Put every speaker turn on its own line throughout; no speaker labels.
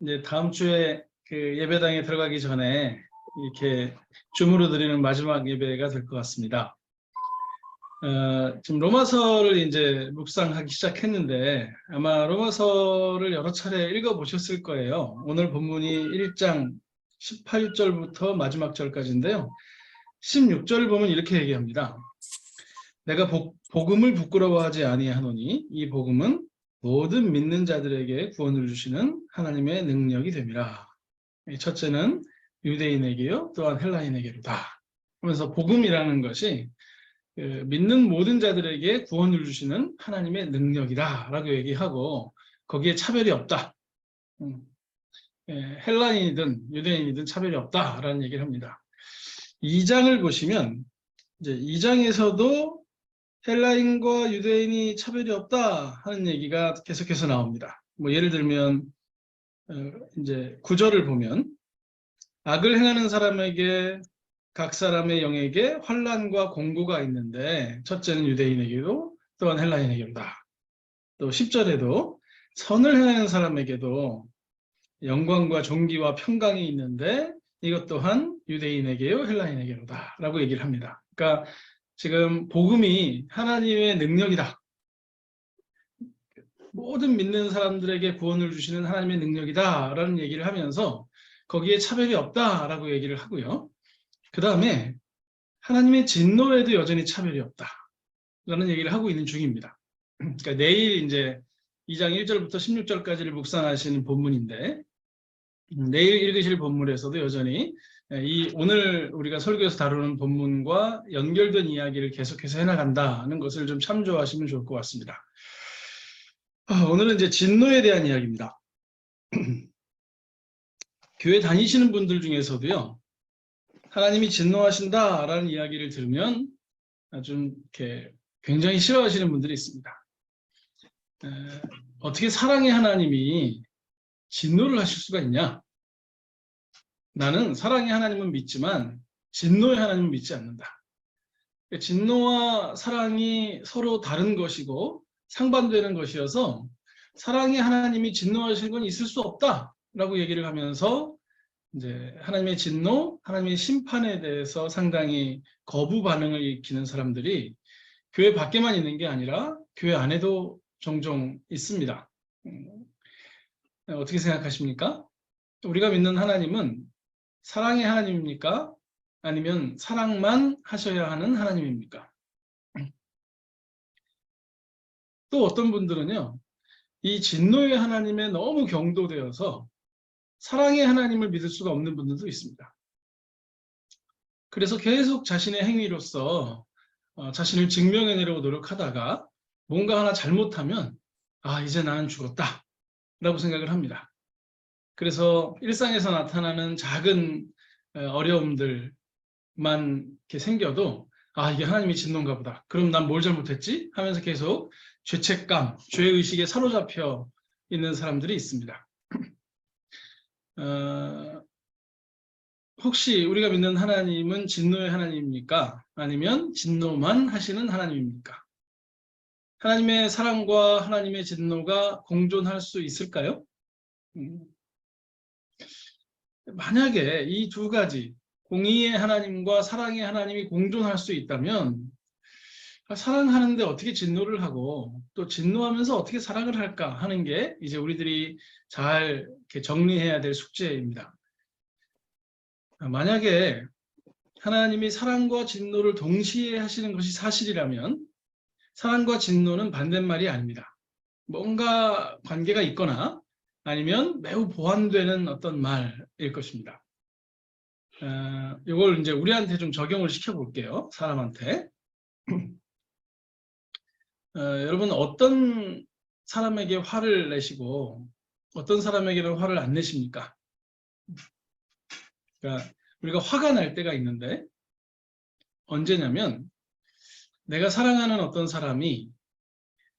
이제 다음 주에 그 예배당에 들어가기 전에 이렇게 줌으로 드리는 마지막 예배가 될 것 같습니다. 지금 로마서를 이제 묵상하기 시작했는데 아마 로마서를 여러 차례 읽어보셨을 거예요. 오늘 본문이 1장 18절부터 마지막 절까지인데요. 16절을 보면 이렇게 얘기합니다. 내가 복음을 부끄러워하지 아니하노니 이 복음은 모든 믿는 자들에게 구원을 주시는 하나님의 능력이 됨이라. 첫째는 유대인에게요, 또한 헬라인에게로다. 하면서 복음이라는 것이 믿는 모든 자들에게 구원을 주시는 하나님의 능력이다 라고 얘기하고 거기에 차별이 없다. 헬라인이든 유대인이든 차별이 없다라는 얘기를 합니다. 2장을 보시면 이제 2장에서도 헬라인과 유대인이 차별이 없다 하는 얘기가 계속해서 나옵니다. 뭐 예를 들면 이제 9절을 보면 악을 행하는 사람에게 각 사람의 영에게 환난과 공고가 있는데 첫째는 유대인에게도 또한 헬라인에게로다. 또 10절에도 선을 행하는 사람에게도 영광과 존귀와 평강이 있는데 이것 또한 유대인에게요 헬라인에게로다 라고 얘기를 합니다. 그러니까 지금 복음이 하나님의 능력이다. 모든 믿는 사람들에게 구원을 주시는 하나님의 능력이다 라는 얘기를 하면서 거기에 차별이 없다 라고 얘기를 하고요. 그 다음에 하나님의 진노에도 여전히 차별이 없다 라는 얘기를 하고 있는 중입니다. 그러니까 내일 이제 2장 1절부터 16절까지를 묵상하시는 본문인데 내일 읽으실 본문에서도 여전히 오늘 우리가 설교에서 다루는 본문과 연결된 이야기를 계속해서 해나간다는 것을 좀 참조하시면 좋을 것 같습니다. 오늘은 이제 진노에 대한 이야기입니다. 교회 다니시는 분들 중에서도요, 하나님이 진노하신다라는 이야기를 들으면 좀 이렇게 굉장히 싫어하시는 분들이 있습니다. 어떻게 사랑의 하나님이 진노를 하실 수가 있냐? 나는 사랑의 하나님은 믿지만 진노의 하나님은 믿지 않는다. 진노와 사랑이 서로 다른 것이고 상반되는 것이어서 사랑의 하나님이 진노하시는 건 있을 수 없다라고 얘기를 하면서 이제 하나님의 진노, 하나님의 심판에 대해서 상당히 거부 반응을 일으키는 사람들이 교회 밖에만 있는 게 아니라 교회 안에도 종종 있습니다. 어떻게 생각하십니까? 우리가 믿는 하나님은 사랑의 하나님입니까? 아니면 사랑만 하셔야 하는 하나님입니까? 또 어떤 분들은요, 이 진노의 하나님에 너무 경도되어서 사랑의 하나님을 믿을 수가 없는 분들도 있습니다. 그래서 계속 자신의 행위로서 자신을 증명해내려고 노력하다가 뭔가 하나 잘못하면 이제 나는 죽었다 라고 생각을 합니다. 그래서 일상에서 나타나는 작은 어려움들만 이렇게 생겨도 이게 하나님의 진노인가 보다. 그럼 난 뭘 잘못했지? 하면서 계속 죄책감, 죄의식에 사로잡혀 있는 사람들이 있습니다. 혹시 우리가 믿는 하나님은 진노의 하나님입니까? 아니면 진노만 하시는 하나님입니까? 하나님의 사랑과 하나님의 진노가 공존할 수 있을까요? 만약에 이 두 가지, 공의의 하나님과 사랑의 하나님이 공존할 수 있다면 사랑하는데 어떻게 진노를 하고 또 진노하면서 어떻게 사랑을 할까 하는 게 이제 우리들이 잘 이렇게 정리해야 될 숙제입니다. 만약에 하나님이 사랑과 진노를 동시에 하시는 것이 사실이라면 사랑과 진노는 반대말이 아닙니다. 뭔가 관계가 있거나 아니면 매우 보완되는 어떤 말일 것입니다. 이걸 이제 우리한테 좀 적용을 시켜볼게요. 사람한테. 여러분 어떤 사람에게 화를 내시고 어떤 사람에게는 화를 안 내십니까? 그러니까 우리가 화가 날 때가 있는데 언제냐면 내가 사랑하는 어떤 사람이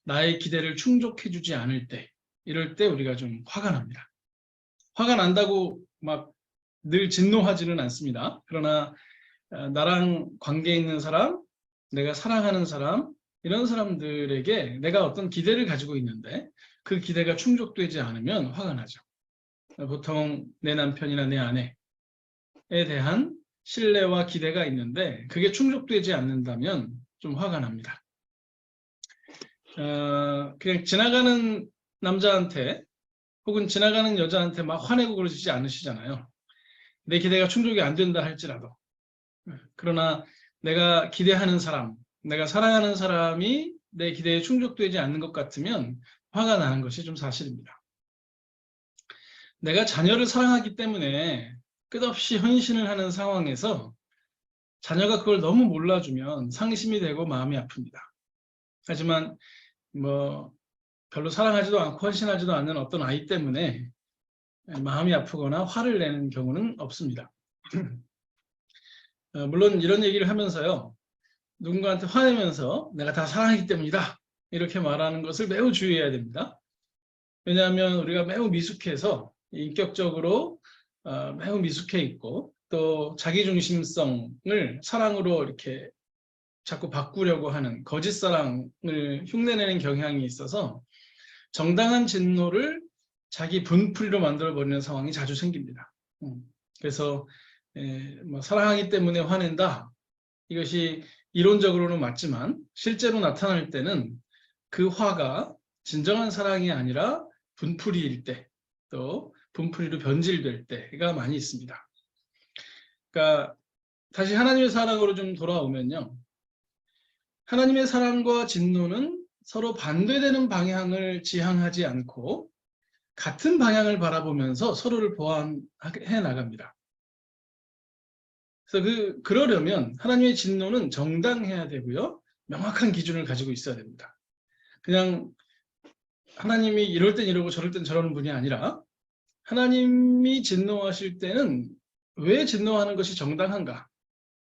나의 기대를 충족해주지 않을 때, 이럴 때 우리가 좀 화가 납니다. 화가 난다고 막 늘 진노하지는 않습니다. 그러나 나랑 관계 있는 사람, 내가 사랑하는 사람, 이런 사람들에게 내가 어떤 기대를 가지고 있는데 그 기대가 충족되지 않으면 화가 나죠. 보통 내 남편이나 내 아내에 대한 신뢰와 기대가 있는데 그게 충족되지 않는다면 좀 화가 납니다. 그냥 지나가는 남자한테 혹은 지나가는 여자한테 막 화내고 그러지 않으시잖아요. 내 기대가 충족이 안 된다 할지라도. 그러나 내가 기대하는 사람, 내가 사랑하는 사람이 내 기대에 충족되지 않는 것 같으면 화가 나는 것이 좀 사실입니다. 내가 자녀를 사랑하기 때문에 끝없이 헌신을 하는 상황에서 자녀가 그걸 너무 몰라주면 상심이 되고 마음이 아픕니다. 하지만 별로 사랑하지도 않고 헌신하지도 않는 어떤 아이 때문에 마음이 아프거나 화를 내는 경우는 없습니다. 물론 이런 얘기를 하면서요, 누군가한테 화내면서 내가 다 사랑하기 때문이다 이렇게 말하는 것을 매우 주의해야 됩니다. 왜냐하면 우리가 매우 미숙해서 인격적으로 매우 미숙해 있고 또 자기중심성을 사랑으로 이렇게 자꾸 바꾸려고 하는 거짓 사랑을 흉내내는 경향이 있어서 정당한 진노를 자기 분풀이로 만들어버리는 상황이 자주 생깁니다. 그래서 사랑하기 때문에 화낸다. 이것이 이론적으로는 맞지만 실제로 나타날 때는 그 화가 진정한 사랑이 아니라 분풀이일 때, 또 분풀이로 변질될 때가 많이 있습니다. 그러니까 다시 하나님의 사랑으로 좀 돌아오면요. 하나님의 사랑과 진노는 서로 반대되는 방향을 지향하지 않고 같은 방향을 바라보면서 서로를 보완해 나갑니다. 그래서 그러려면 하나님의 진노는 정당해야 되고요. 명확한 기준을 가지고 있어야 됩니다. 그냥 하나님이 이럴 땐 이러고 저럴 땐 저러는 분이 아니라 하나님이 진노하실 때는 왜 진노하는 것이 정당한가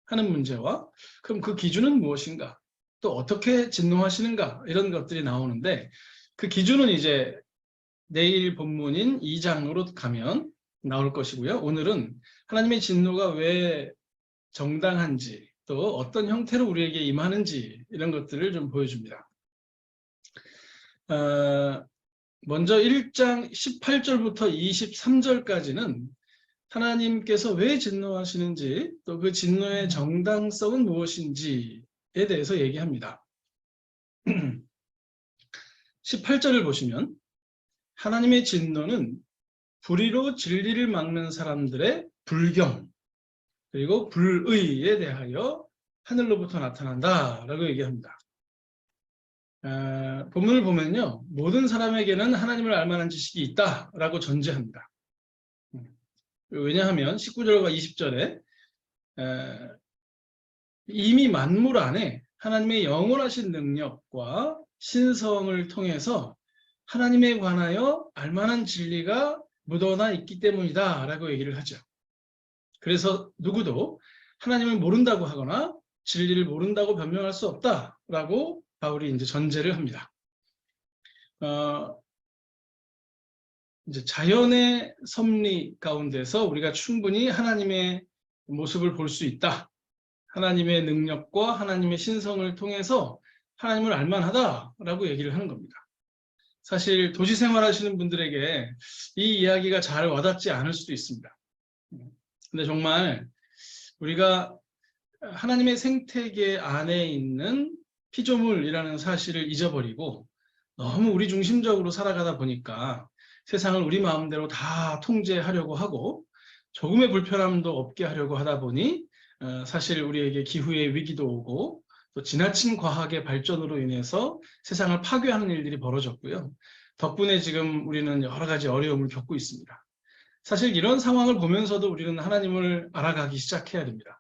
하는 문제와 그럼 그 기준은 무엇인가 또 어떻게 진노하시는가 이런 것들이 나오는데 그 기준은 이제 내일 본문인 2장으로 가면 나올 것이고요. 오늘은 하나님의 진노가 왜 정당한지 또 어떤 형태로 우리에게 임하는지 이런 것들을 좀 보여줍니다. 먼저 1장 18절부터 23절까지는 하나님께서 왜 진노하시는지 또 그 진노의 정당성은 무엇인지에 대해서 얘기합니다. 18절을 보시면 하나님의 진노는 불의로 진리를 막는 사람들의 불경 그리고 불의에 대하여 하늘로부터 나타난다라고 얘기합니다. 본문을 보면요. 모든 사람에게는 하나님을 알 만한 지식이 있다라고 전제합니다. 왜냐하면 19절과 20절에 이미 만물 안에 하나님의 영원하신 능력과 신성을 통해서 하나님에 관하여 알 만한 진리가 묻어나 있기 때문이다 라고 얘기를 하죠. 그래서 누구도 하나님을 모른다고 하거나 진리를 모른다고 변명할 수 없다라고 바울이 이제 전제를 합니다. 이제 자연의 섭리 가운데서 우리가 충분히 하나님의 모습을 볼 수 있다. 하나님의 능력과 하나님의 신성을 통해서 하나님을 알만하다라고 얘기를 하는 겁니다. 사실 도시 생활하시는 분들에게 이 이야기가 잘 와닿지 않을 수도 있습니다. 근데 정말 우리가 하나님의 생태계 안에 있는 피조물이라는 사실을 잊어버리고 너무 우리 중심적으로 살아가다 보니까 세상을 우리 마음대로 다 통제하려고 하고 조금의 불편함도 없게 하려고 하다 보니 사실 우리에게 기후의 위기도 오고 또 지나친 과학의 발전으로 인해서 세상을 파괴하는 일들이 벌어졌고요. 덕분에 지금 우리는 여러 가지 어려움을 겪고 있습니다. 사실 이런 상황을 보면서도 우리는 하나님을 알아가기 시작해야 됩니다.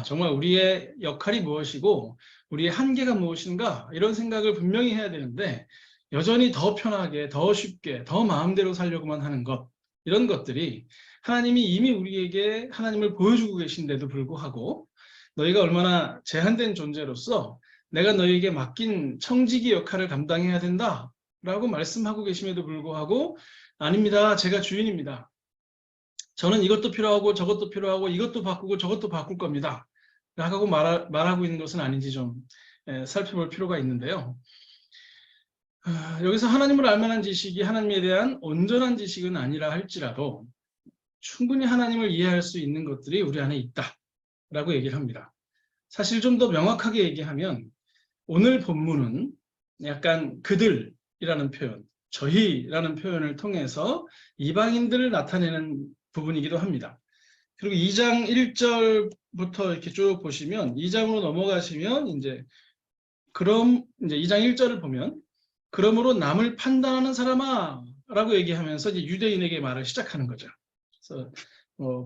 정말 우리의 역할이 무엇이고 우리의 한계가 무엇인가 이런 생각을 분명히 해야 되는데 여전히 더 편하게, 더 쉽게, 더 마음대로 살려고만 하는 것 이런 것들이 하나님이 이미 우리에게 하나님을 보여주고 계신데도 불구하고 너희가 얼마나 제한된 존재로서 내가 너희에게 맡긴 청지기 역할을 감당해야 된다라고 말씀하고 계심에도 불구하고 아닙니다. 제가 주인입니다. 저는 이것도 필요하고 저것도 필요하고 이것도 바꾸고 저것도 바꿀 겁니다. 라고 말하고 있는 것은 아닌지 좀 살펴볼 필요가 있는데요. 여기서 하나님을 알 만한 지식이 하나님에 대한 온전한 지식은 아니라 할지라도 충분히 하나님을 이해할 수 있는 것들이 우리 안에 있다라고 얘기를 합니다. 사실 좀 더 명확하게 얘기하면 오늘 본문은 약간 그들이라는 표현, 저희라는 표현을 통해서 이방인들을 나타내는 부분이기도 합니다. 그리고 2장 1절부터 이렇게 쭉 보시면 2장으로 넘어가시면 이제 2장 1절을 보면 그러므로 남을 판단하는 사람아 라고 얘기하면서 이제 유대인에게 말을 시작하는 거죠. 그래서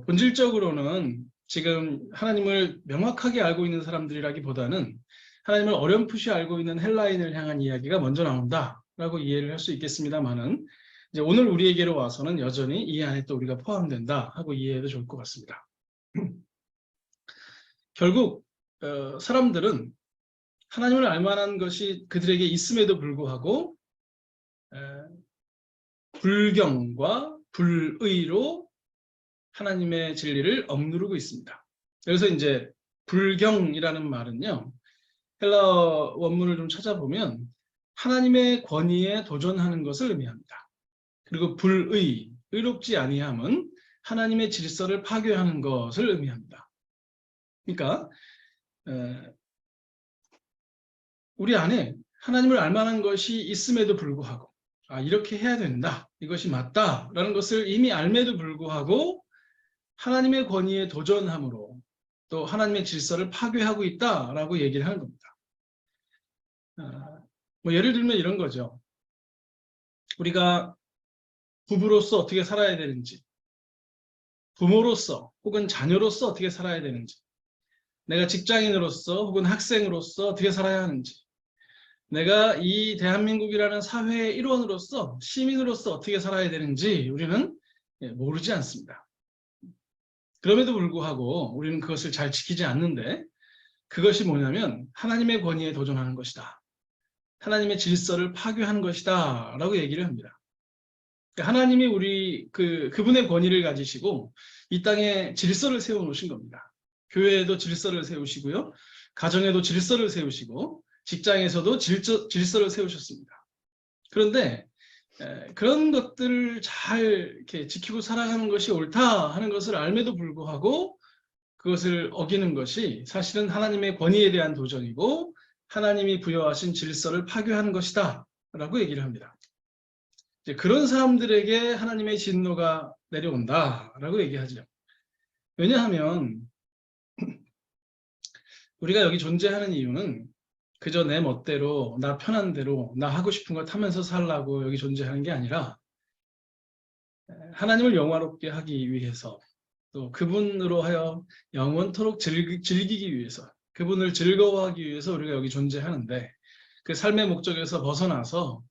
본질적으로는 지금 하나님을 명확하게 알고 있는 사람들이라기보다는 하나님을 어렴풋이 알고 있는 헬라인을 향한 이야기가 먼저 나온다라고 이해를 할 수 있겠습니다만은 이제 오늘 우리에게로 와서는 여전히 이 안에 또 우리가 포함된다 하고 이해해도 좋을 것 같습니다. 결국 사람들은 하나님을 알 만한 것이 그들에게 있음에도 불구하고 불경과 불의로 하나님의 진리를 억누르고 있습니다. 그래서 이제 불경이라는 말은요, 헬라 원문을 좀 찾아보면 하나님의 권위에 도전하는 것을 의미합니다. 그리고 불의, 의롭지 아니함은 하나님의 질서를 파괴하는 것을 의미합니다. 그러니까 우리 안에 하나님을 알 만한 것이 있음에도 불구하고 이렇게 해야 된다, 이것이 맞다라는 것을 이미 알매도 불구하고 하나님의 권위에 도전함으로 또 하나님의 질서를 파괴하고 있다라고 얘기를 하는 겁니다. 예를 들면 이런 거죠. 우리가 부부로서 어떻게 살아야 되는지, 부모로서 혹은 자녀로서 어떻게 살아야 되는지, 내가 직장인으로서 혹은 학생으로서 어떻게 살아야 하는지, 내가 이 대한민국이라는 사회의 일원으로서, 시민으로서 어떻게 살아야 되는지 우리는 모르지 않습니다. 그럼에도 불구하고 우리는 그것을 잘 지키지 않는데, 그것이 뭐냐면 하나님의 권위에 도전하는 것이다, 하나님의 질서를 파괴하는 것이다 라고 얘기를 합니다. 하나님이 그분의 권위를 가지시고 이 땅에 질서를 세워놓으신 겁니다. 교회에도 질서를 세우시고요, 가정에도 질서를 세우시고 직장에서도 질서를 세우셨습니다. 그런데 그런 것들을 잘 이렇게 지키고 살아가는 것이 옳다 하는 것을 알매도 불구하고 그것을 어기는 것이 사실은 하나님의 권위에 대한 도전이고 하나님이 부여하신 질서를 파괴하는 것이다 라고 얘기를 합니다. 이제 그런 사람들에게 하나님의 진노가 내려온다라고 얘기하죠. 왜냐하면 우리가 여기 존재하는 이유는 그저 내 멋대로, 나 편한 대로, 나 하고 싶은 것 하면서 살라고 여기 존재하는 게 아니라 하나님을 영화롭게 하기 위해서, 또 그분으로 하여 영원토록 즐기기 위해서, 그분을 즐거워하기 위해서 우리가 여기 존재하는데, 그 삶의 목적에서 벗어나서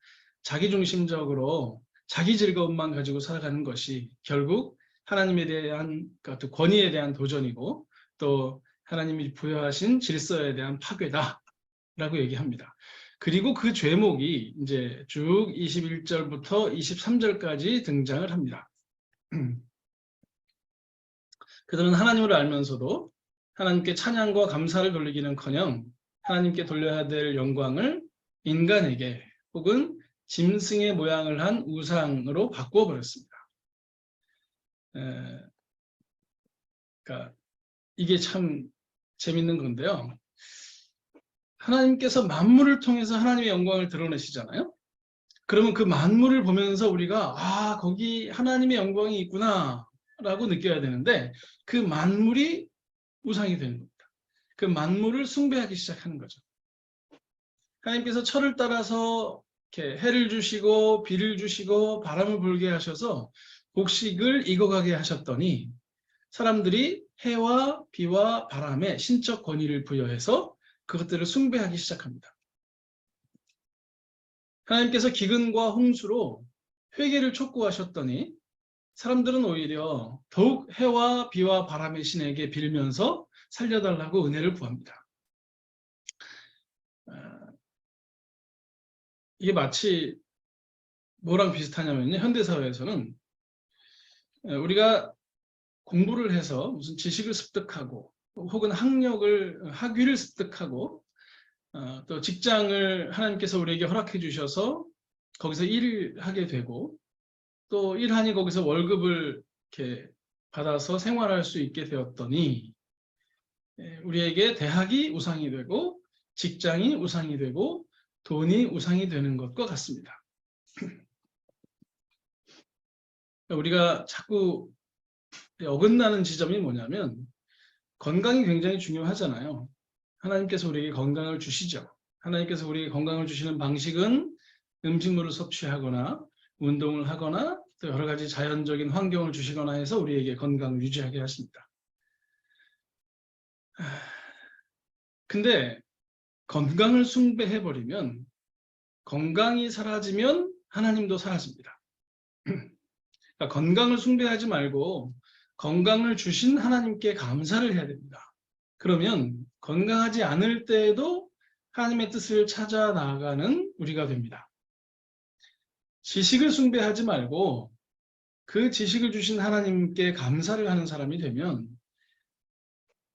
자기중심적으로 자기 즐거움만 가지고 살아가는 것이 결국 하나님에 대한 또 권위에 대한 도전이고 또 하나님이 부여하신 질서에 대한 파괴다라고 얘기합니다. 그리고 그 죄목이 이제 쭉 21절부터 23절까지 등장을 합니다. 그들은 하나님을 알면서도 하나님께 찬양과 감사를 돌리기는커녕 하나님께 돌려야 될 영광을 인간에게 혹은 짐승의 모양을 한 우상으로 바꾸어 버렸습니다. 그러니까 이게 참 재밌는 건데요. 하나님께서 만물을 통해서 하나님의 영광을 드러내시잖아요. 그러면 그 만물을 보면서 우리가 거기 하나님의 영광이 있구나 라고 느껴야 되는데 그 만물이 우상이 되는 겁니다. 그 만물을 숭배하기 시작하는 거죠. 하나님께서 철을 따라서 이렇게 해를 주시고 비를 주시고 바람을 불게 하셔서 곡식을 익어가게 하셨더니 사람들이 해와 비와 바람에 신적 권위를 부여해서 그것들을 숭배하기 시작합니다. 하나님께서 기근과 홍수로 회개를 촉구하셨더니 사람들은 오히려 더욱 해와 비와 바람의 신에게 빌면서 살려달라고 은혜를 구합니다. 이게 마치 뭐랑 비슷하냐면요. 현대사회에서는 우리가 공부를 해서 무슨 지식을 습득하고 혹은 학위를 습득하고 또 직장을 하나님께서 우리에게 허락해 주셔서 거기서 일하게 되고 또 일하니 거기서 월급을 이렇게 받아서 생활할 수 있게 되었더니 우리에게 대학이 우상이 되고 직장이 우상이 되고 돈이 우상이 되는 것과 같습니다. 우리가 자꾸 어긋나는 지점이 뭐냐면 건강이 굉장히 중요하잖아요. 하나님께서 우리에게 건강을 주시죠. 하나님께서 우리에게 건강을 주시는 방식은 음식물을 섭취하거나 운동을 하거나 또 여러 가지 자연적인 환경을 주시거나 해서 우리에게 건강을 유지하게 하십니다. 근데 건강을 숭배해버리면 건강이 사라지면 하나님도 사라집니다. 그러니까 건강을 숭배하지 말고 건강을 주신 하나님께 감사를 해야 됩니다. 그러면 건강하지 않을 때에도 하나님의 뜻을 찾아 나아가는 우리가 됩니다. 지식을 숭배하지 말고 그 지식을 주신 하나님께 감사를 하는 사람이 되면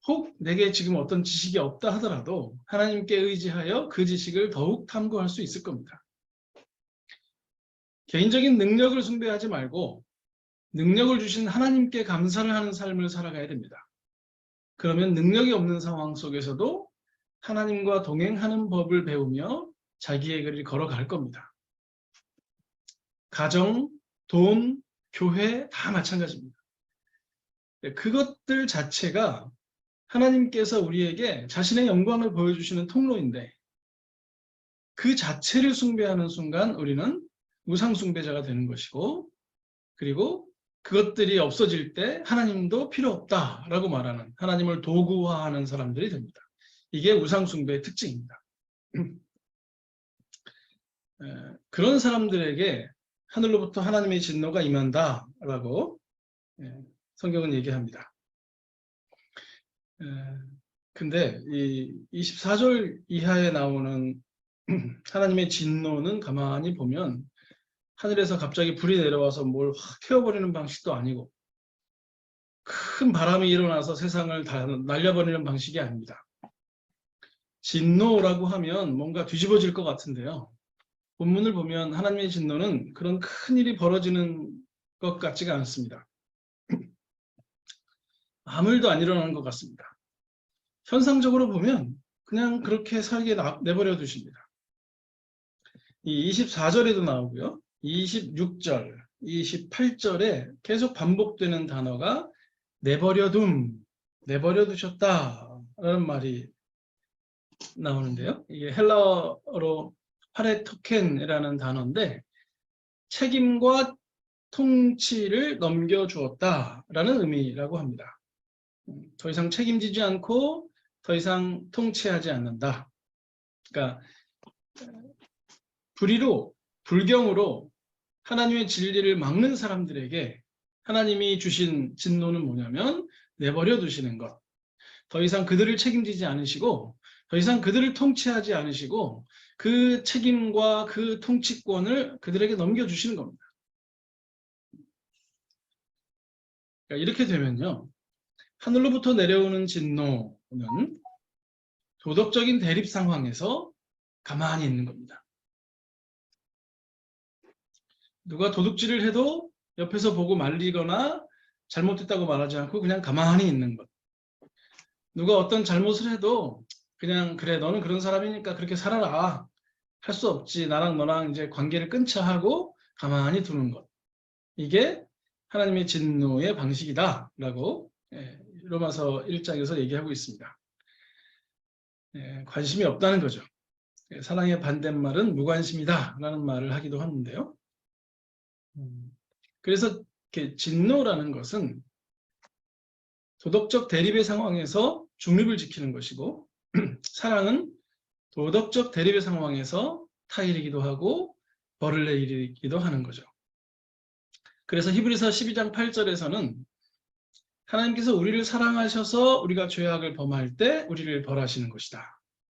혹 내게 지금 어떤 지식이 없다 하더라도 하나님께 의지하여 그 지식을 더욱 탐구할 수 있을 겁니다. 개인적인 능력을 숭배하지 말고 능력을 주신 하나님께 감사를 하는 삶을 살아가야 됩니다. 그러면 능력이 없는 상황 속에서도 하나님과 동행하는 법을 배우며 자기의 길을 걸어갈 겁니다. 가정, 돈, 교회 다 마찬가지입니다. 그것들 자체가 하나님께서 우리에게 자신의 영광을 보여주시는 통로인데 그 자체를 숭배하는 순간 우리는 우상 숭배자가 되는 것이고 그리고 그것들이 없어질 때 하나님도 필요 없다라고 말하는 하나님을 도구화하는 사람들이 됩니다. 이게 우상 숭배의 특징입니다. 그런 사람들에게 하늘로부터 하나님의 진노가 임한다라고 성경은 얘기합니다. 근데 이 24절 이하에 나오는 하나님의 진노는 가만히 보면 하늘에서 갑자기 불이 내려와서 뭘 확 태워버리는 방식도 아니고 큰 바람이 일어나서 세상을 다 날려버리는 방식이 아닙니다. 진노라고 하면 뭔가 뒤집어질 것 같은데요. 본문을 보면 하나님의 진노는 그런 큰 일이 벌어지는 것 같지가 않습니다. 아무 일도 안 일어나는 것 같습니다. 현상적으로 보면 그냥 그렇게 살게 내버려 두십니다. 이 24절에도 나오고요. 26절, 28절에 계속 반복되는 단어가 내버려둠, 내버려 두셨다라는 말이 나오는데요. 이게 헬라어로 파레토켄이라는 단어인데 책임과 통치를 넘겨주었다라는 의미라고 합니다. 더 이상 책임지지 않고 더 이상 통치하지 않는다. 그러니까 불의로, 불경으로 하나님의 진리를 막는 사람들에게 하나님이 주신 진노는 뭐냐면 내버려 두시는 것. 더 이상 그들을 책임지지 않으시고 더 이상 그들을 통치하지 않으시고 그 책임과 그 통치권을 그들에게 넘겨주시는 겁니다. 그러니까 이렇게 되면요. 하늘로부터 내려오는 진노는 도덕적인 대립 상황에서 가만히 있는 겁니다. 누가 도둑질을 해도 옆에서 보고 말리거나 잘못했다고 말하지 않고 그냥 가만히 있는 것. 누가 어떤 잘못을 해도 그냥 그래 너는 그런 사람이니까 그렇게 살아라. 할 수 없지. 나랑 너랑 이제 관계를 끊자 하고 가만히 두는 것. 이게 하나님의 진노의 방식이다라고 로마서 1장에서 얘기하고 있습니다. 관심이 없다는 거죠. 사랑의 반대말은 무관심이다라는 말을 하기도 하는데요. 그래서 이렇게 진노라는 것은 도덕적 대립의 상황에서 중립을 지키는 것이고 사랑은 도덕적 대립의 상황에서 타일이기도 하고 벌을 내리기도 하는 거죠. 그래서 히브리서 12장 8절에서는 하나님께서 우리를 사랑하셔서 우리가 죄악을 범할 때 우리를 벌하시는 것이다.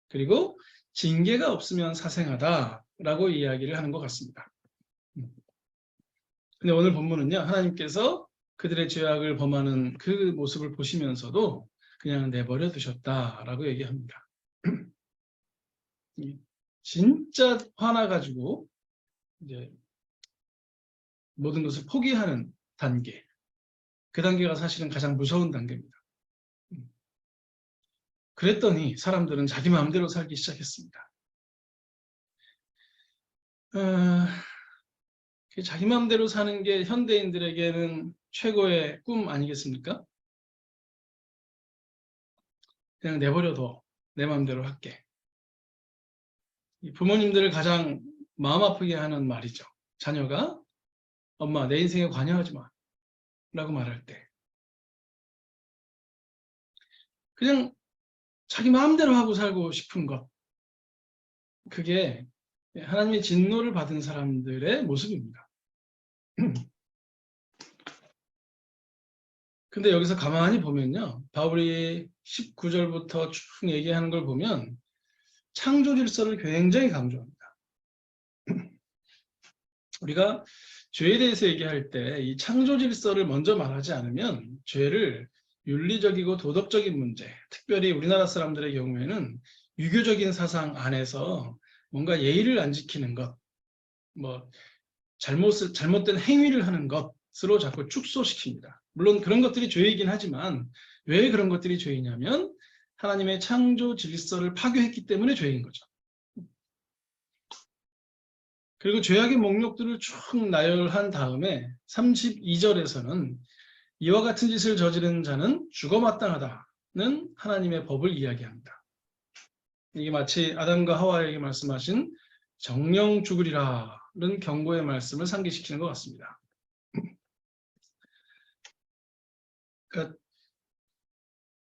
그리고 징계가 없으면 사생하다라고 이야기를 하는 것 같습니다. 근데 오늘 본문은요. 하나님께서 그들의 죄악을 범하는 그 모습을 보시면서도 그냥 내버려 두셨다라고 얘기합니다. 진짜 화나가지고 이제 모든 것을 포기하는 단계. 그 단계가 사실은 가장 무서운 단계입니다. 그랬더니 사람들은 자기 마음대로 살기 시작했습니다. 자기 마음대로 사는 게 현대인들에게는 최고의 꿈 아니겠습니까? 그냥 내버려둬. 내 마음대로 할게. 부모님들을 가장 마음 아프게 하는 말이죠. 자녀가 엄마 내 인생에 관여하지 마 라고 말할 때 그냥 자기 마음대로 하고 살고 싶은 것, 그게 하나님의 진노를 받은 사람들의 모습입니다. 근데 여기서 가만히 보면요, 바울이 19절부터 쭉 얘기하는 걸 보면 창조 질서를 굉장히 강조합니다. 우리가 죄에 대해서 얘기할 때 이 창조 질서를 먼저 말하지 않으면 죄를 윤리적이고 도덕적인 문제, 특별히 우리나라 사람들의 경우에는 유교적인 사상 안에서 뭔가 예의를 안 지키는 것, 뭐 잘못된 행위를 하는 것으로 자꾸 축소시킵니다. 물론 그런 것들이 죄이긴 하지만 왜 그런 것들이 죄이냐면 하나님의 창조 질서를 파괴했기 때문에 죄인 거죠. 그리고 죄악의 목록들을 쭉 나열한 다음에 32절에서는 이와 같은 짓을 저지른 자는 죽어 마땅하다는 하나님의 법을 이야기합니다. 이게 마치 아담과 하와에게 말씀하신 정령 죽으리라는 경고의 말씀을 상기시키는 것 같습니다. 그러니까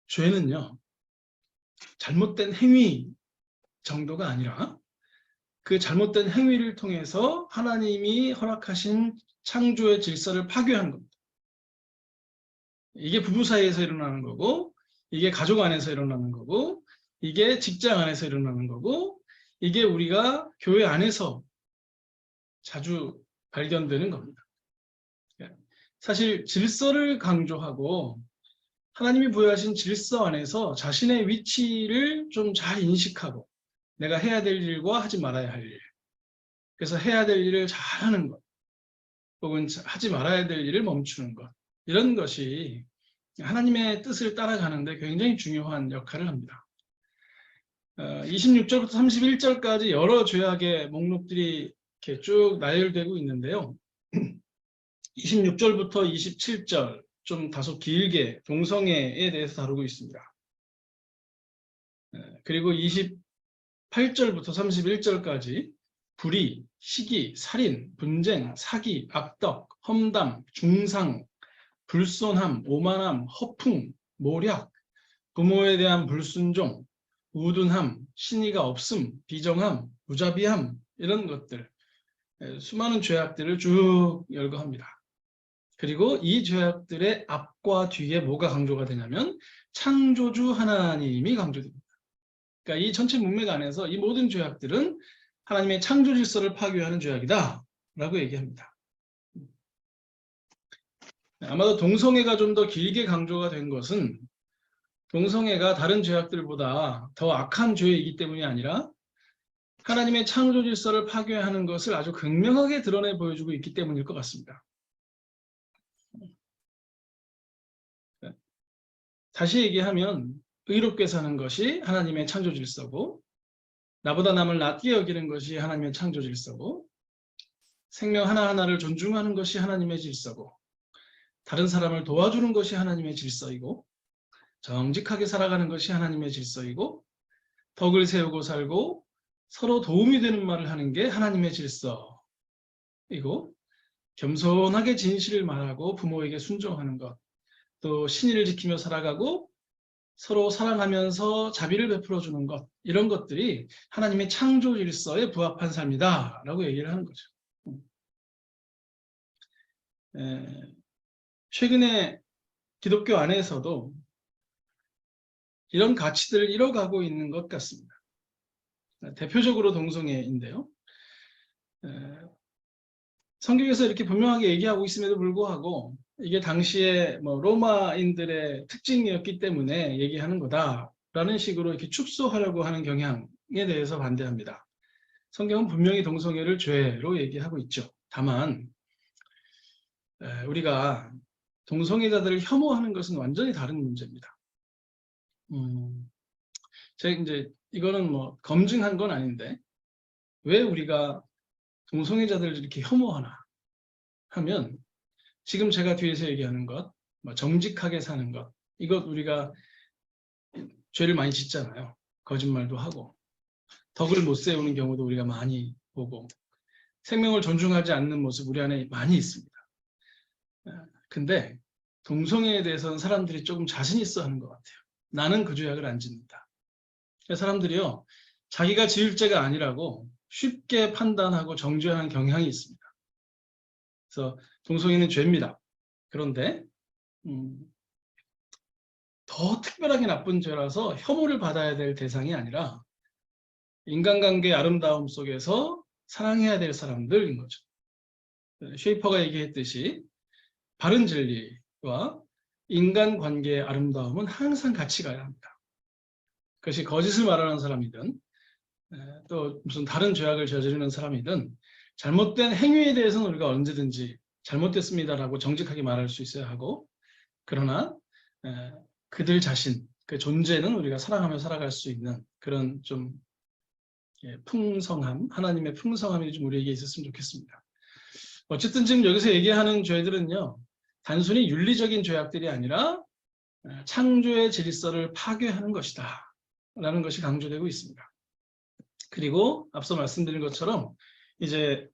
죄는요, 잘못된 행위 정도가 아니라 그 잘못된 행위를 통해서 하나님이 허락하신 창조의 질서를 파괴한 겁니다. 이게 부부 사이에서 일어나는 거고, 이게 가족 안에서 일어나는 거고, 이게 직장 안에서 일어나는 거고, 이게 우리가 교회 안에서 자주 발견되는 겁니다. 사실 질서를 강조하고 하나님이 부여하신 질서 안에서 자신의 위치를 좀 잘 인식하고 내가 해야 될 일과 하지 말아야 할 일, 그래서 해야 될 일을 잘하는 것, 혹은 하지 말아야 될 일을 멈추는 것, 이런 것이 하나님의 뜻을 따라가는 데 굉장히 중요한 역할을 합니다. 26절부터 31절까지 여러 죄악의 목록들이 이렇게 쭉 나열되고 있는데요. 26절부터 27절 좀 다소 길게 동성애에 대해서 다루고 있습니다. 그리고 28절부터 31절까지 불의, 시기, 살인, 분쟁, 사기, 악덕, 험담, 중상, 불손함, 오만함, 허풍, 모략, 부모에 대한 불순종, 우둔함, 신의가 없음, 비정함, 무자비함, 이런 것들, 수많은 죄악들을 쭉 열거합니다. 그리고 이 죄악들의 앞과 뒤에 뭐가 강조가 되냐면 창조주 하나님이 강조됩니다. 그러니까 이 전체 문맥 안에서 이 모든 죄악들은 하나님의 창조 질서를 파괴하는 죄악이다 라고 얘기합니다. 아마도 동성애가 좀 더 길게 강조가 된 것은 동성애가 다른 죄악들보다 더 악한 죄이기 때문이 아니라 하나님의 창조 질서를 파괴하는 것을 아주 극명하게 드러내 보여주고 있기 때문일 것 같습니다. 다시 얘기하면 의롭게 사는 것이 하나님의 창조 질서고, 나보다 남을 낮게 여기는 것이 하나님의 창조 질서고, 생명 하나하나를 존중하는 것이 하나님의 질서고, 다른 사람을 도와주는 것이 하나님의 질서이고, 정직하게 살아가는 것이 하나님의 질서이고, 덕을 세우고 살고 서로 도움이 되는 말을 하는 게 하나님의 질서이고, 겸손하게 진실을 말하고 부모에게 순종하는 것, 또 신의를 지키며 살아가고 서로 사랑하면서 자비를 베풀어 주는 것, 이런 것들이 하나님의 창조 질서에 부합한 삶이다 라고 얘기를 하는 거죠. 최근에 기독교 안에서도 이런 가치들을 잃어가고 있는 것 같습니다. 대표적으로 동성애인데요. 성경에서 이렇게 분명하게 얘기하고 있음에도 불구하고 이게 당시에 로마인들의 특징이었기 때문에 얘기하는 거다라는 식으로 이렇게 축소하려고 하는 경향에 대해서 반대합니다. 성경은 분명히 동성애를 죄로 얘기하고 있죠. 다만 우리가 동성애자들을 혐오하는 것은 완전히 다른 문제입니다. 제가 이제 이거는 뭐 검증한 건 아닌데 왜 우리가 동성애자들을 이렇게 혐오하나 하면 지금 제가 뒤에서 얘기하는 것, 뭐 정직하게 사는 것, 이것 우리가 죄를 많이 짓잖아요. 거짓말도 하고 덕을 못 세우는 경우도 우리가 많이 보고 생명을 존중하지 않는 모습 우리 안에 많이 있습니다. 근데 동성애에 대해서는 사람들이 조금 자신 있어 하는 것 같아요. 나는 그 죄악을 안 짓는다. 사람들이요, 자기가 지을 죄가 아니라고 쉽게 판단하고 정죄하는 경향이 있습니다. 그래서 동성애는 죄입니다. 그런데 더 특별하게 나쁜 죄라서 혐오를 받아야 될 대상이 아니라 인간관계의 아름다움 속에서 사랑해야 될 사람들인 거죠. 쉐이퍼가 얘기했듯이 바른 진리와 인간관계의 아름다움은 항상 같이 가야 합니다. 그것이 거짓을 말하는 사람이든 또 무슨 다른 죄악을 저지르는 사람이든 잘못된 행위에 대해서는 우리가 언제든지 잘못됐습니다라고 정직하게 말할 수 있어야 하고, 그러나 그들 자신, 그 존재는 우리가 사랑하며 살아갈 수 있는 그런 좀 풍성함, 하나님의 풍성함이 좀 우리에게 있었으면 좋겠습니다. 어쨌든 지금 여기서 얘기하는 죄들은요, 단순히 윤리적인 죄악들이 아니라 창조의 질서를 파괴하는 것이다 라는 것이 강조되고 있습니다. 그리고 앞서 말씀드린 것처럼 이제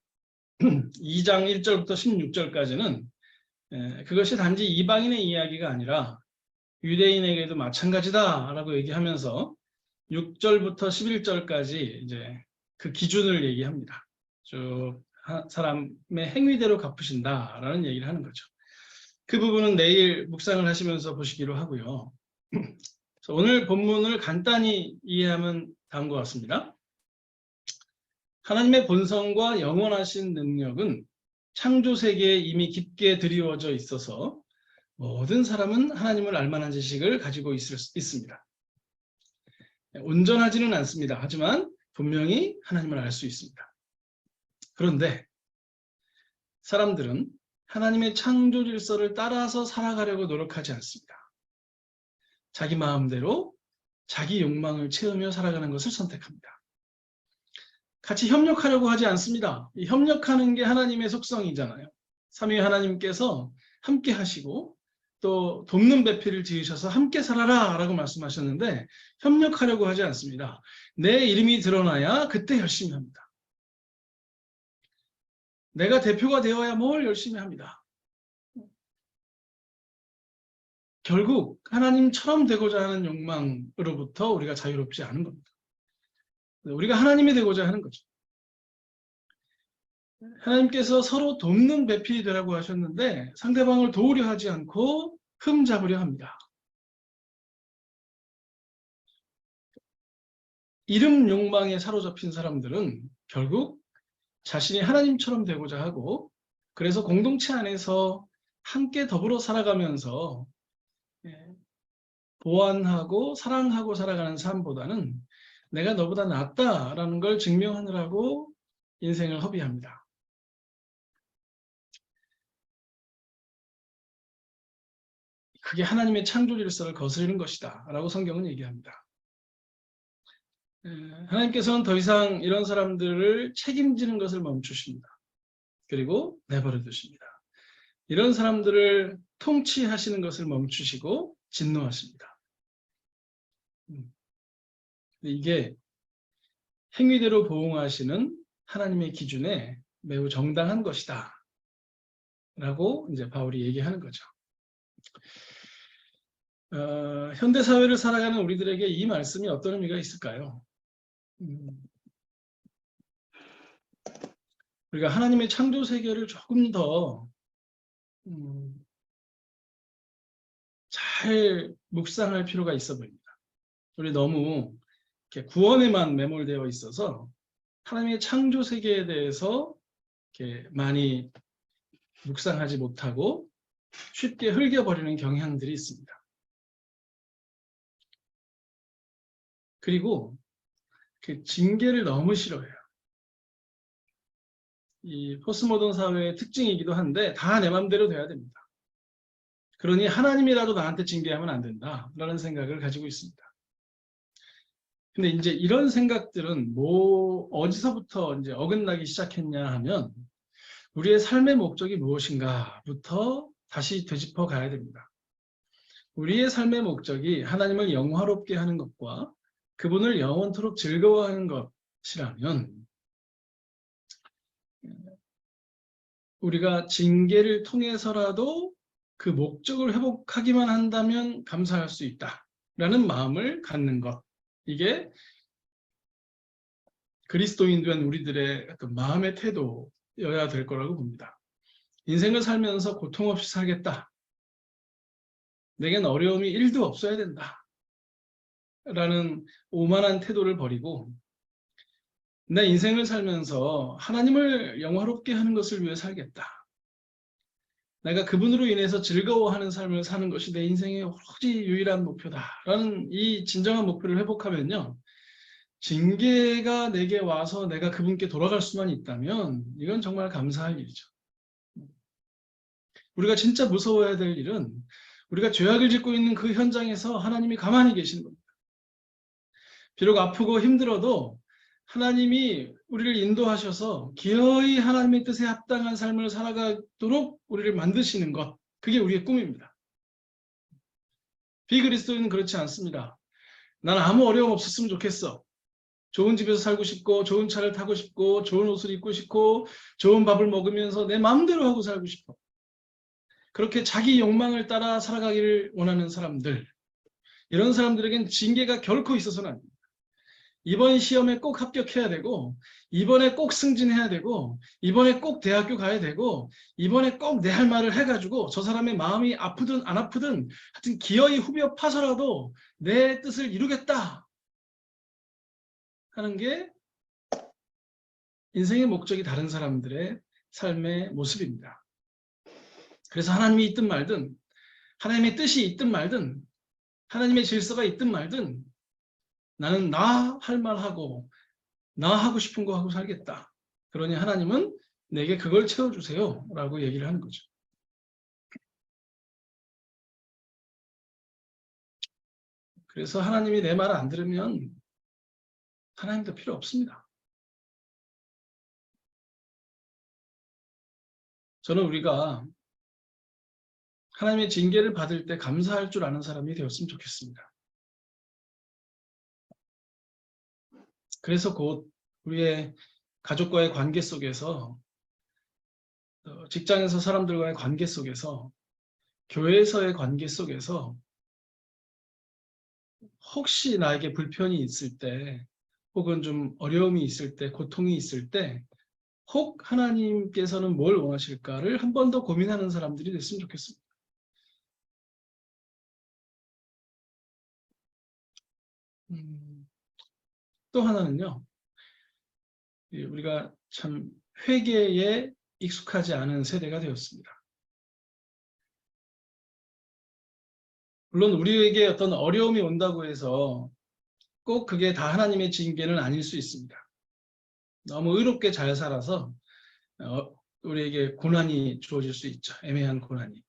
2장 1절부터 16절까지는 그것이 단지 이방인의 이야기가 아니라 유대인에게도 마찬가지다라고 얘기하면서 6절부터 11절까지 이제 그 기준을 얘기합니다. 쭉 사람의 행위대로 갚으신다라는 얘기를 하는 거죠. 그 부분은 내일 묵상을 하시면서 보시기로 하고요. 오늘 본문을 간단히 이해하면 다음과 같습니다. 하나님의 본성과 영원하신 능력은 창조 세계에 이미 깊게 드리워져 있어서 모든 사람은 하나님을 알 만한 지식을 가지고 있습니다. 온전하지는 않습니다. 하지만 분명히 하나님을 알 수 있습니다. 그런데 사람들은 하나님의 창조 질서를 따라서 살아가려고 노력하지 않습니다. 자기 마음대로 자기 욕망을 채우며 살아가는 것을 선택합니다. 같이 협력하려고 하지 않습니다. 협력하는 게 하나님의 속성이잖아요. 삼위 하나님께서 함께 하시고 또 돕는 배필을 지으셔서 함께 살아라 라고 말씀하셨는데 협력하려고 하지 않습니다. 내 이름이 드러나야 그때 열심히 합니다. 내가 대표가 되어야 뭘 열심히 합니다. 결국 하나님처럼 되고자 하는 욕망으로부터 우리가 자유롭지 않은 겁니다. 우리가 하나님이 되고자 하는 거죠. 하나님께서 서로 돕는 배필이 되라고 하셨는데 상대방을 도우려 하지 않고 흠잡으려 합니다. 이름 욕망에 사로잡힌 사람들은 결국 자신이 하나님처럼 되고자 하고, 그래서 공동체 안에서 함께 더불어 살아가면서 보완하고 사랑하고 살아가는 삶보다는 내가 너보다 낫다라는 걸 증명하느라고 인생을 허비합니다. 그게 하나님의 창조 질서를 거스르는 것이다 라고 성경은 얘기합니다. 하나님께서는 더 이상 이런 사람들을 책임지는 것을 멈추십니다. 그리고 내버려 두십니다. 이런 사람들을 통치하시는 것을 멈추시고 진노하십니다. 이게 행위대로 보응하시는 하나님의 기준에 매우 정당한 것이다 라고 이제 바울이 얘기하는 거죠. 현대 사회를 살아가는 우리들에게 이 말씀이 어떤 의미가 있을까요? 우리가 하나님의 창조 세계를 조금 더 잘 묵상할 필요가 있어 보입니다. 우리 너무 이렇게 구원에만 매몰되어 있어서 하나님의 창조 세계에 대해서 이렇게 많이 묵상하지 못하고 쉽게 흘겨버리는 경향들이 있습니다. 그리고 그 징계를 너무 싫어해요. 이 포스모던 사회의 특징이기도 한데 다 내 맘대로 돼야 됩니다. 그러니 하나님이라도 나한테 징계하면 안 된다라는 생각을 가지고 있습니다. 근데 이제 이런 생각들은 어디서부터 이제 어긋나기 시작했냐 하면 우리의 삶의 목적이 무엇인가부터 다시 되짚어 가야 됩니다. 우리의 삶의 목적이 하나님을 영화롭게 하는 것과 그분을 영원토록 즐거워하는 것이라면 우리가 징계를 통해서라도 그 목적을 회복하기만 한다면 감사할 수 있다라는 마음을 갖는 것. 이게 그리스도인 된 우리들의 어떤 마음의 태도여야 될 거라고 봅니다. 인생을 살면서 고통 없이 살겠다. 내겐 어려움이 1도 없어야 된다. 라는 오만한 태도를 버리고 내 인생을 살면서 하나님을 영화롭게 하는 것을 위해 살겠다. 내가 그분으로 인해서 즐거워하는 삶을 사는 것이 내 인생의 오로지 유일한 목표다라는 이 진정한 목표를 회복하면요. 징계가 내게 와서 내가 그분께 돌아갈 수만 있다면 이건 정말 감사할 일이죠. 우리가 진짜 무서워해야 될 일은 우리가 죄악을 짓고 있는 그 현장에서 하나님이 가만히 계시는 겁니다. 비록 아프고 힘들어도 하나님이 우리를 인도하셔서 기어이 하나님의 뜻에 합당한 삶을 살아가도록 우리를 만드시는 것, 그게 우리의 꿈입니다. 비그리스도인은 그렇지 않습니다. 난 아무 어려움 없었으면 좋겠어. 좋은 집에서 살고 싶고 좋은 차를 타고 싶고 좋은 옷을 입고 싶고 좋은 밥을 먹으면서 내 마음대로 하고 살고 싶어. 그렇게 자기 욕망을 따라 살아가기를 원하는 사람들, 이런 사람들에겐 징계가 결코 있어서는 안 됩니다. 이번 시험에 꼭 합격해야 되고 이번에 꼭 승진해야 되고 이번에 꼭 대학교 가야 되고 이번에 꼭 내 할 말을 해가지고 저 사람의 마음이 아프든 안 아프든 하여튼 기어이 후벼 파서라도 내 뜻을 이루겠다 하는 게 인생의 목적이 다른 사람들의 삶의 모습입니다. 그래서 하나님이 있든 말든 하나님의 뜻이 있든 말든 하나님의 질서가 있든 말든 나는 나 할 말하고 나 하고 싶은 거 하고 살겠다. 그러니 하나님은 내게 그걸 채워주세요 라고 얘기를 하는 거죠. 그래서 하나님이 내 말을 안 들으면 하나님도 필요 없습니다. 저는 우리가 하나님의 징계를 받을 때 감사할 줄 아는 사람이 되었으면 좋겠습니다. 그래서 곧 우리의 가족과의 관계 속에서 직장에서 사람들과의 관계 속에서 교회에서의 관계 속에서 혹시 나에게 불편이 있을 때 혹은 좀 어려움이 있을 때 고통이 있을 때 혹 하나님께서는 뭘 원하실까를 한 번 더 고민하는 사람들이 됐으면 좋겠습니다. 또 하나는요. 우리가 참 회개에 익숙하지 않은 세대가 되었습니다. 물론 우리에게 어떤 어려움이 온다고 해서 꼭 그게 다 하나님의 징계는 아닐 수 있습니다. 너무 의롭게 잘 살아서 우리에게 고난이 주어질 수 있죠. 애매한 고난이.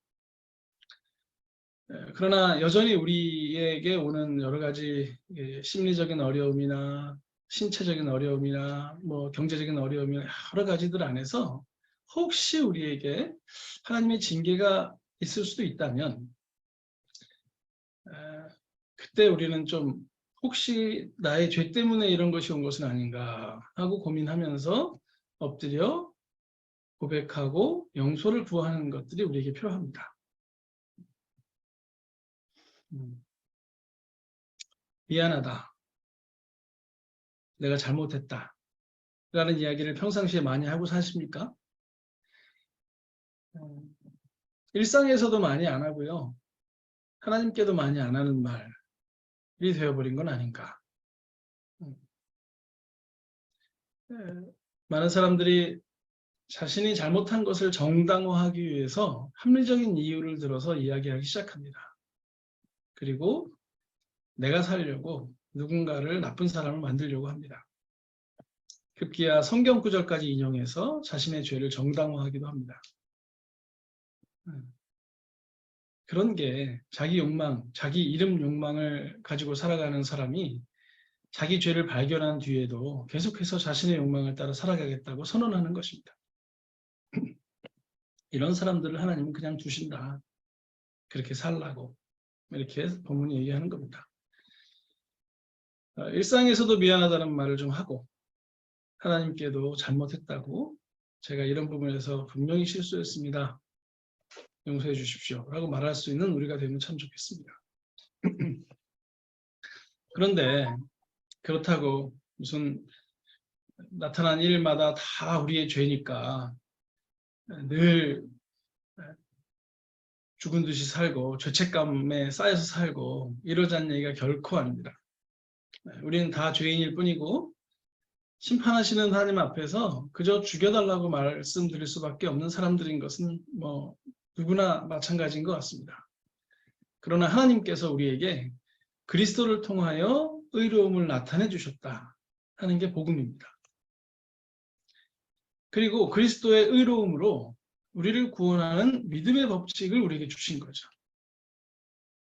그러나 여전히 우리에게 오는 여러 가지 심리적인 어려움이나 신체적인 어려움이나 뭐 경제적인 어려움이나 여러 가지들 안에서 혹시 우리에게 하나님의 징계가 있을 수도 있다면 그때 우리는 좀 혹시 나의 죄 때문에 이런 것이 온 것은 아닌가 하고 고민하면서 엎드려 고백하고 용서를 구하는 것들이 우리에게 필요합니다. 미안하다. 내가 잘못했다. 라는 이야기를 평상시에 많이 하고 사십니까? 일상에서도 많이 안 하고요. 하나님께도 많이 안 하는 말이 되어버린 건 아닌가. 많은 사람들이 자신이 잘못한 것을 정당화하기 위해서 합리적인 이유를 들어서 이야기하기 시작합니다. 그리고 내가 살려고 누군가를 나쁜 사람을 만들려고 합니다. 급기야 성경 구절까지 인용해서 자신의 죄를 정당화하기도 합니다. 그런 게 자기 욕망, 자기 이름 욕망을 가지고 살아가는 사람이 자기 죄를 발견한 뒤에도 계속해서 자신의 욕망을 따라 살아가겠다고 선언하는 것입니다. 이런 사람들을 하나님은 그냥 두신다. 그렇게 살라고 이렇게 본문이 얘기하는 겁니다. 일상에서도 미안하다는 말을 좀 하고 하나님께도 잘못했다고 제가 이런 부분에서 분명히 실수했습니다. 용서해 주십시오. 라고 말할 수 있는 우리가 되면 참 좋겠습니다. 그런데 그렇다고 무슨 나타난 일마다 다 우리의 죄니까 늘 죽은 듯이 살고 죄책감에 쌓여서 살고 이러자는 얘기가 결코 아닙니다. 우리는 다 죄인일 뿐이고 심판하시는 하나님 앞에서 그저 죽여달라고 말씀드릴 수밖에 없는 사람들인 것은 뭐 누구나 마찬가지인 것 같습니다. 그러나 하나님께서 우리에게 그리스도를 통하여 의로움을 나타내 주셨다 하는 게 복음입니다. 그리고 그리스도의 의로움으로 우리를 구원하는 믿음의 법칙을 우리에게 주신 거죠.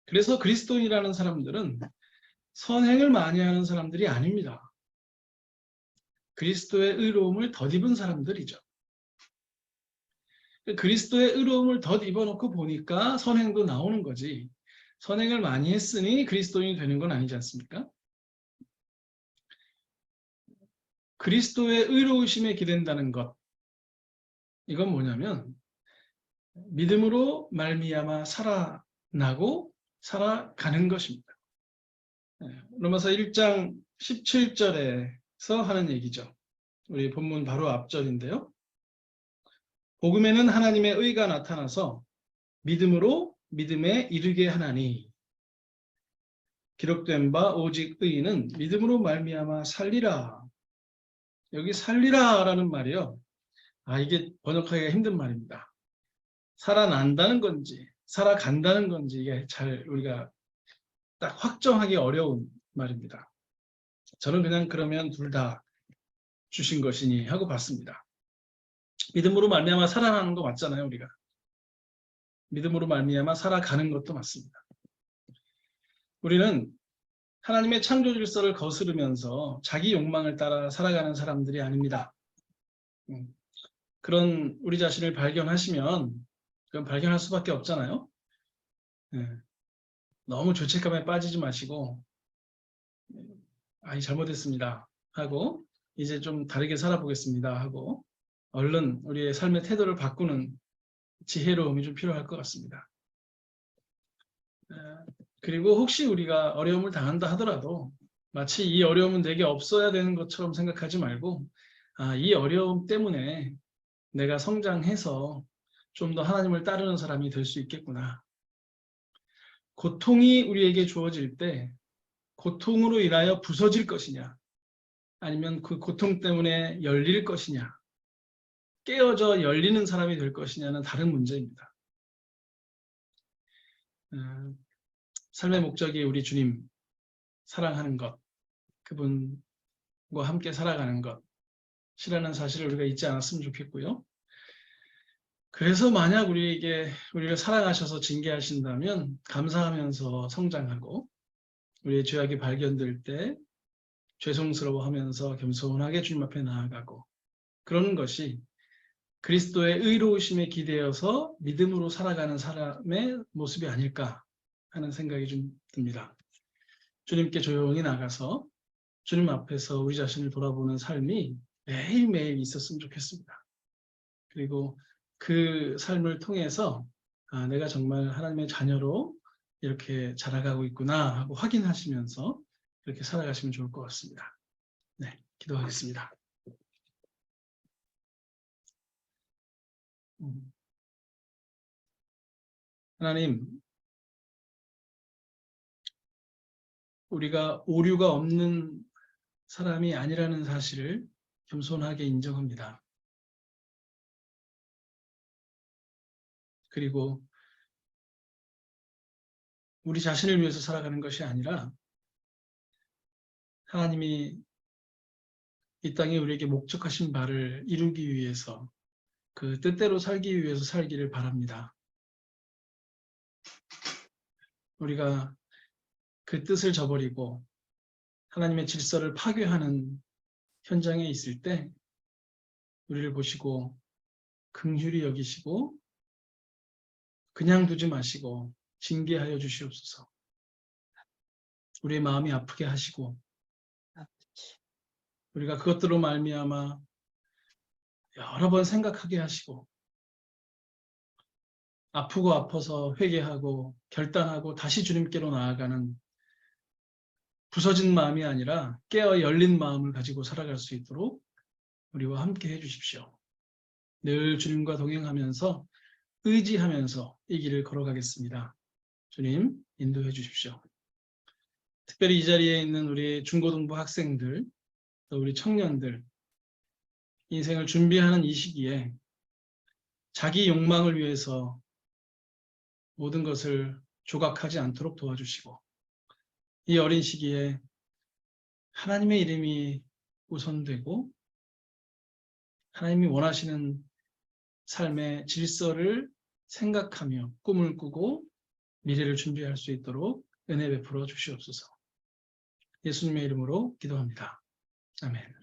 그래서 그리스도인이라는 사람들은 선행을 많이 하는 사람들이 아닙니다. 그리스도의 의로움을 덧입은 사람들이죠. 그리스도의 의로움을 덧입어놓고 보니까 선행도 나오는 거지. 선행을 많이 했으니 그리스도인이 되는 건 아니지 않습니까? 그리스도의 의로우심에 기댄다는 것. 이건 뭐냐면 믿음으로 말미암아 살아나고 살아가는 것입니다. 로마서 1장 17절에서 하는 얘기죠. 우리 본문 바로 앞절인데요. 복음에는 하나님의 의가 나타나서 믿음으로 믿음에 이르게 하나니 기록된 바 오직 의인은 믿음으로 말미암아 살리라. 여기 살리라라는 말이요. 이게 번역하기가 힘든 말입니다. 살아난다는 건지 살아간다는 건지 이게 잘 우리가 딱 확정하기 어려운 말입니다. 저는 그냥 그러면 둘 다 주신 것이니 하고 봤습니다. 믿음으로 말미암아 살아나는 거 맞잖아요, 우리가. 믿음으로 말미암아 살아가는 것도 맞습니다. 우리는 하나님의 창조 질서를 거스르면서 자기 욕망을 따라 살아가는 사람들이 아닙니다. 그런 우리 자신을 발견하시면 그건 발견할 수밖에 없잖아요. 너무 죄책감에 빠지지 마시고 잘못했습니다 하고 이제 좀 다르게 살아보겠습니다 하고 얼른 우리의 삶의 태도를 바꾸는 지혜로움이 좀 필요할 것 같습니다. 그리고 혹시 우리가 어려움을 당한다 하더라도 마치 이 어려움은 내게 없어야 되는 것처럼 생각하지 말고 이 어려움 때문에 내가 성장해서 좀 더 하나님을 따르는 사람이 될 수 있겠구나. 고통이 우리에게 주어질 때 고통으로 인하여 부서질 것이냐 아니면 그 고통 때문에 열릴 것이냐 깨어져 열리는 사람이 될 것이냐는 다른 문제입니다. 삶의 목적이 우리 주님 사랑하는 것, 그분과 함께 살아가는 것이라는 사실을 우리가 잊지 않았으면 좋겠고요. 그래서 만약 우리를 사랑하셔서 징계하신다면 감사하면서 성장하고 우리의 죄악이 발견될 때 죄송스러워하면서 겸손하게 주님 앞에 나아가고 그러는 것이 그리스도의 의로우심에 기대어서 믿음으로 살아가는 사람의 모습이 아닐까 하는 생각이 좀 듭니다. 주님께 조용히 나가서 주님 앞에서 우리 자신을 돌아보는 삶이 매일매일 있었으면 좋겠습니다. 그리고 그 삶을 통해서 내가 정말 하나님의 자녀로 이렇게 자라가고 있구나 하고 확인하시면서 이렇게 살아가시면 좋을 것 같습니다. 네, 기도하겠습니다. 하나님, 우리가 오류가 없는 사람이 아니라는 사실을 겸손하게 인정합니다. 그리고 우리 자신을 위해서 살아가는 것이 아니라 하나님이 이 땅에 우리에게 목적하신 바를 이루기 위해서 그 뜻대로 살기 위해서 살기를 바랍니다. 우리가 그 뜻을 저버리고 하나님의 질서를 파괴하는 현장에 있을 때 우리를 보시고 긍휼히 여기시고 그냥 두지 마시고 징계하여 주시옵소서. 우리의 마음이 아프게 하시고 우리가 그것들로 말미암아 여러 번 생각하게 하시고 아프고 아파서 회개하고 결단하고 다시 주님께로 나아가는 부서진 마음이 아니라 깨어 열린 마음을 가지고 살아갈 수 있도록 우리와 함께 해주십시오. 늘 주님과 동행하면서 의지하면서 이 길을 걸어가겠습니다. 주님 인도해 주십시오. 특별히 이 자리에 있는 우리 중고등부 학생들, 또 우리 청년들, 인생을 준비하는 이 시기에 자기 욕망을 위해서 모든 것을 조각하지 않도록 도와주시고 이 어린 시기에 하나님의 이름이 우선되고 하나님이 원하시는 삶의 질서를 생각하며 꿈을 꾸고 미래를 준비할 수 있도록 은혜 베풀어 주시옵소서. 예수님의 이름으로 기도합니다. 아멘.